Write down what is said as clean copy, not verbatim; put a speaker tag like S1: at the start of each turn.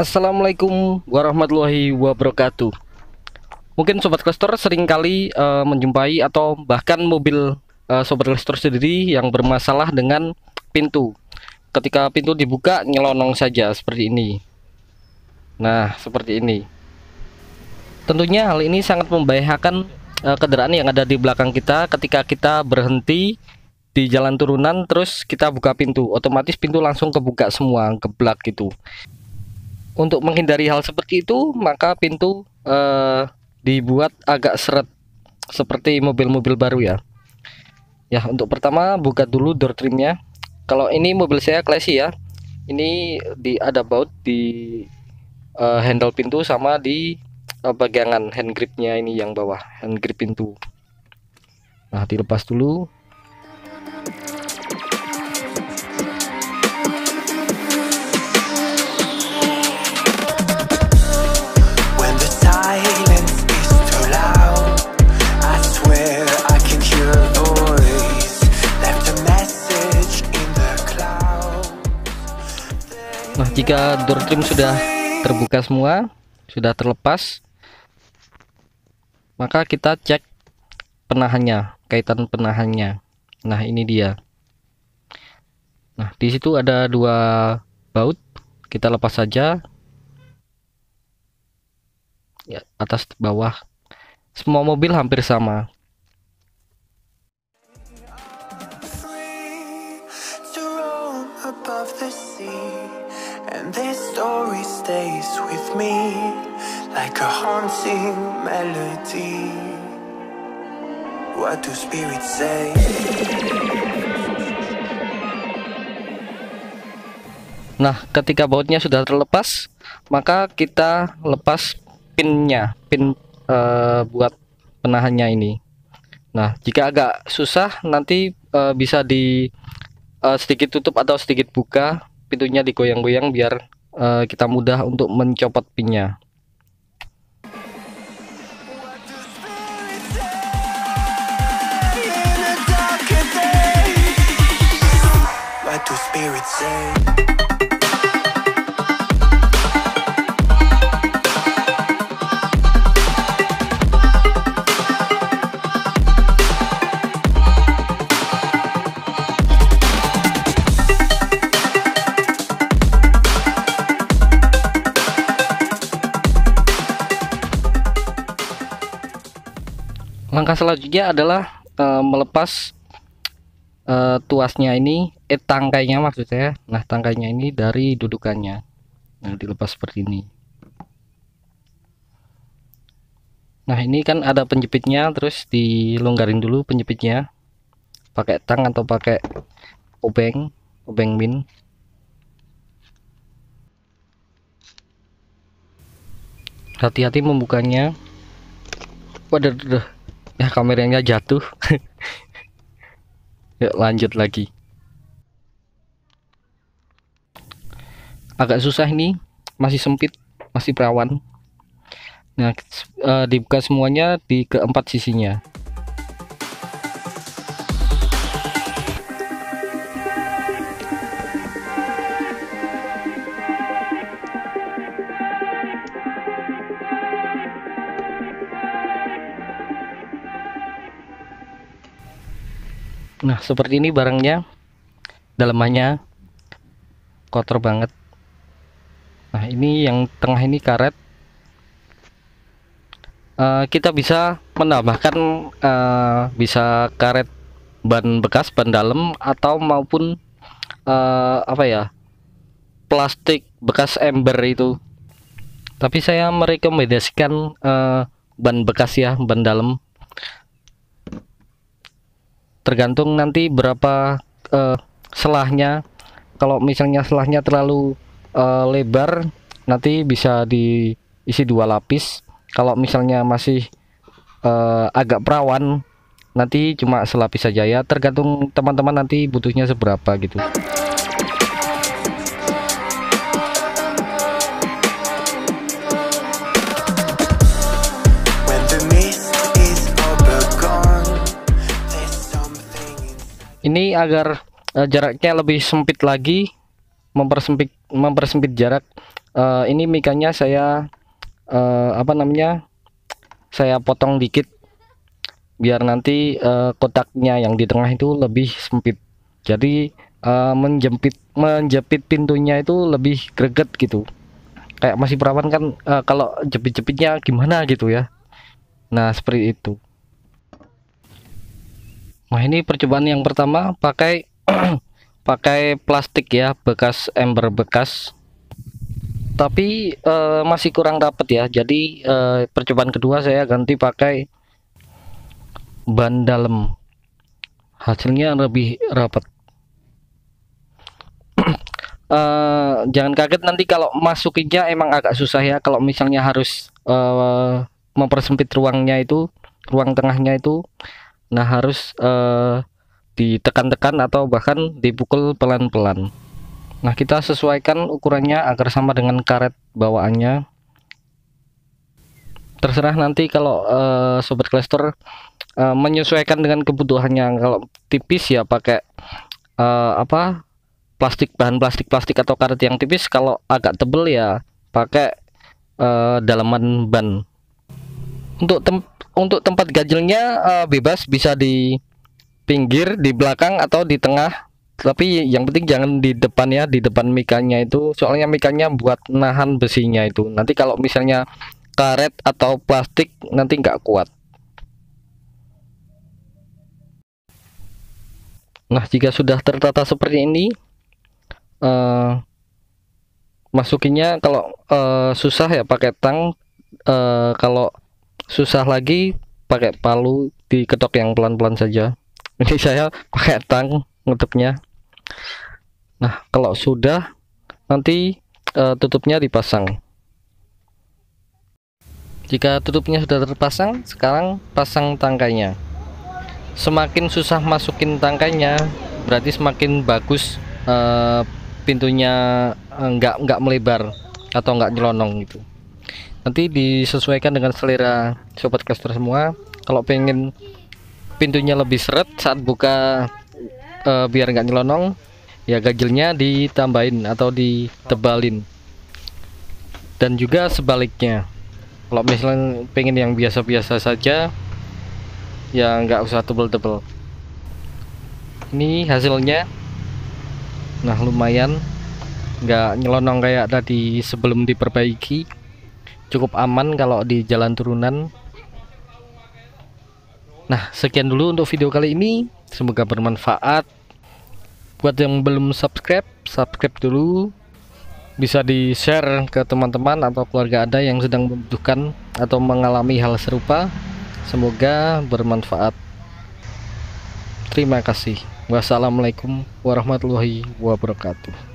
S1: Assalamualaikum warahmatullahi wabarakatuh. Mungkin Sobat Cluster sering kali menjumpai atau bahkan mobil Sobat Cluster sendiri yang bermasalah dengan pintu. Ketika pintu dibuka nyelonong saja seperti ini. Nah, seperti ini. Tentunya hal ini sangat membahayakan kendaraan yang ada di belakang kita ketika kita berhenti di jalan turunan terus kita buka pintu, otomatis pintu langsung kebuka semua, keblak gitu. Untuk menghindari hal seperti itu, maka pintu dibuat agak seret seperti mobil-mobil baru ya. Ya, untuk pertama buka dulu door trimnya. Kalau ini mobil saya classy ya. Ini ada baut di handle pintu sama di bagian hand gripnya ini yang bawah, hand grip pintu. Nah, dilepas dulu. Nah, jika door trim sudah terbuka semua, sudah terlepas, maka kita cek penahannya, kaitan penahannya. Nah, ini dia. Nah, di situ ada dua baut, kita lepas saja. Ya, atas bawah. Semua mobil hampir sama. And this story stays with me like a haunting melody. What do spirits say? Nah, ketika bautnya sudah terlepas, maka kita lepas pinnya, pin buat penahannya ini. Nah, jika agak susah nanti bisa di sedikit tutup atau sedikit buka pintunya, digoyang-goyang biar kita mudah untuk mencopot pinnya. Langkah selanjutnya adalah melepas tuasnya ini, tangkainya maksud saya. Nah, tangkainya ini dari dudukannya. Nah, dilepas seperti ini. Nah, ini kan ada penjepitnya, terus dilonggarin dulu penjepitnya pakai tang atau pakai obeng min. Hati-hati membukanya. Waduh, ya kameranya jatuh. Yuk lanjut lagi. Agak susah ini, masih sempit, masih perawan. Nah, dibuka semuanya di keempat sisinya. Nah, seperti ini barangnya, dalamannya kotor banget. Nah, ini yang tengah ini karet. Kita bisa menambahkan bisa karet ban bekas, ban dalam, atau maupun apa ya, plastik bekas ember itu. Tapi saya merekomendasikan ban bekas ya, ban dalam. Tergantung nanti berapa selahnya. Kalau misalnya selahnya terlalu lebar, nanti bisa diisi 2 lapis. Kalau misalnya masih agak perawan, nanti cuma selapis saja ya. Tergantung teman-teman nanti butuhnya seberapa gitu. Ini agar jaraknya lebih sempit lagi, mempersempit jarak. Ini mikanya saya apa namanya, saya potong dikit biar nanti kotaknya yang di tengah itu lebih sempit, jadi menjepit pintunya itu lebih greget gitu, kayak masih perawan kan, kalau jepit-jepitnya gimana gitu ya. Nah seperti itu. Nah ini percobaan yang pertama pakai pakai plastik ya, bekas ember bekas, tapi masih kurang rapat ya, jadi percobaan kedua saya ganti pakai ban dalam, hasilnya lebih rapat. Jangan kaget nanti kalau masukinnya emang agak susah ya, kalau misalnya harus mempersempit ruangnya itu, ruang tengahnya itu, nah harus ditekan-tekan atau bahkan dipukul pelan-pelan. Nah kita sesuaikan ukurannya agar sama dengan karet bawaannya. Terserah nanti kalau sobat Klester menyesuaikan dengan kebutuhannya. Kalau tipis ya pakai apa, plastik, bahan plastik atau karet yang tipis. Kalau agak tebel ya pakai dalaman ban. Untuk tempat ganjelnya bebas, bisa di pinggir, di belakang atau di tengah, tapi yang penting jangan di depan ya, di depan mikanya itu, soalnya mikanya buat nahan besinya itu, nanti kalau misalnya karet atau plastik nanti nggak kuat. Nah jika sudah tertata seperti ini, masukinnya kalau susah ya pakai tang, kalau susah lagi pakai palu, diketok yang pelan-pelan saja. Ini saya pakai tang nutupnya. Nah kalau sudah, nanti tutupnya dipasang. Jika tutupnya sudah terpasang, sekarang pasang tangkainya. Semakin susah masukin tangkainya, berarti semakin bagus pintunya nggak melebar atau nggak nyelonong gitu. Nanti disesuaikan dengan selera sobat caster semua. Kalau pengen pintunya lebih seret saat buka, biar nggak nyelonong, ya ganjelnya ditambahin atau ditebalin. Dan juga sebaliknya, kalau misalnya pengen yang biasa-biasa saja, ya nggak usah tebel-tebel. Ini hasilnya. Nah lumayan, nggak nyelonong kayak tadi sebelum diperbaiki, cukup aman kalau di jalan turunan. Nah sekian dulu untuk video kali ini, semoga bermanfaat. Buat yang belum subscribe, subscribe dulu, bisa di share ke teman-teman atau keluarga Anda yang sedang membutuhkan atau mengalami hal serupa. Semoga bermanfaat. Terima kasih. Wassalamualaikum warahmatullahi wabarakatuh.